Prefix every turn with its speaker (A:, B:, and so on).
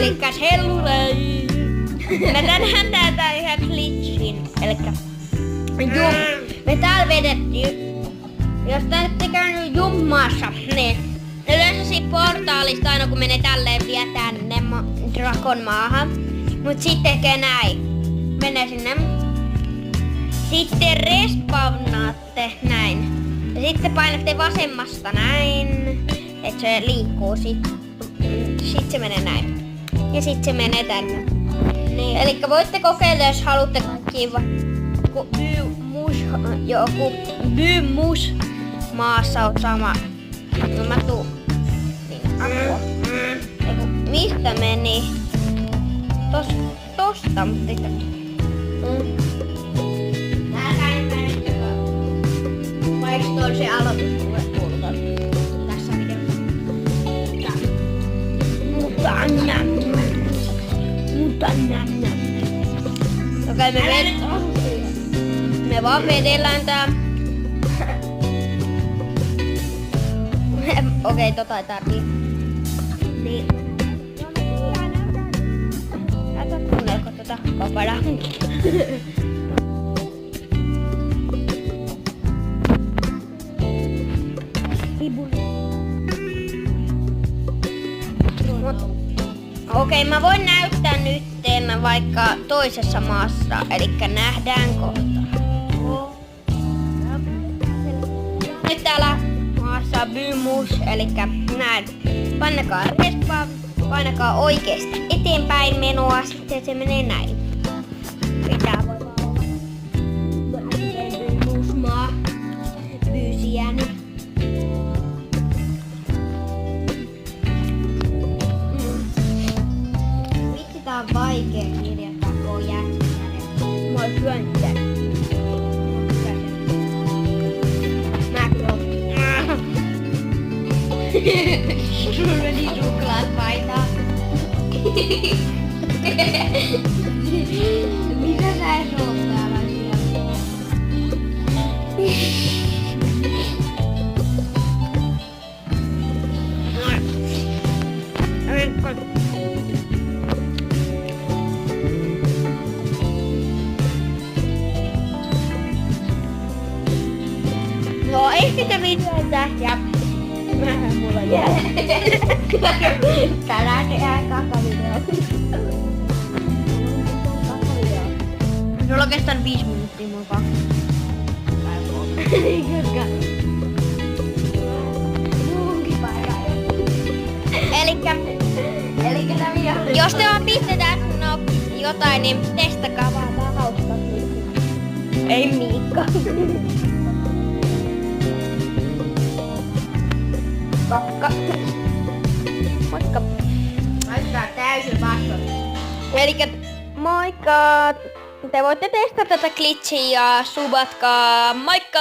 A: Elikkäs hellurei! Mä tänään täältä yhä glitchin. Elikkä me täällä vedettiin. Jos te ette käynyt jummaassa, niin yleensä siitä portaalista aina kun menee tälleen vie tänne Drakon maahan. Mut sit tekee näin. Menee sinne. Sitten respawnaatte näin. Ja sitten painatte vasemmasta näin. Et se liikkuu sit se menee näin. Ja sit se menee tänne. Niin. Elikkä voitte kokeilla jos haluatte kiva joku Bymus maassa on sama. No mä tuun. Niin, apua. Eiku, mistä meni? Tosta, mutta ei vaikka on se aloitus tässä videossa. Mutta okei, me vaan vedellään tää. Okei, tota ei tarvii. Niin. Älä kuunnelko tota kaparaa. Okei, mä voin näyttää nyt vaikka toisessa maassa, elikkä nähdään kohta. Nyt täällä maassa Bymus, elikkä näin. Painakaa respawn, painakaa oikeesti eteenpäin menoa, sitten se menee näin. Pitää voi olla. Bymus maa. Byysiäni. Tää on vaikee kirjoittaa, kun on jättänyt. Mä oon syöntänyt. Sulla meni suklaat paitaa. Mitä sä ees oot täällä siellä? No ei sitä videota ja mulla jää. Tänään tehdään kakavideo. Sulla on kestänyt 5 minuuttia mun kanssa. Elikkä jos te vaan pistetään jotain, niin testakaa vaan tää hauska. Ei Miikka. Kakka. Moikka. Näyttää täysin vastaus. Elikkä moikka. Te voitte testata tätä glitchiä ja subatkaa. Moikka!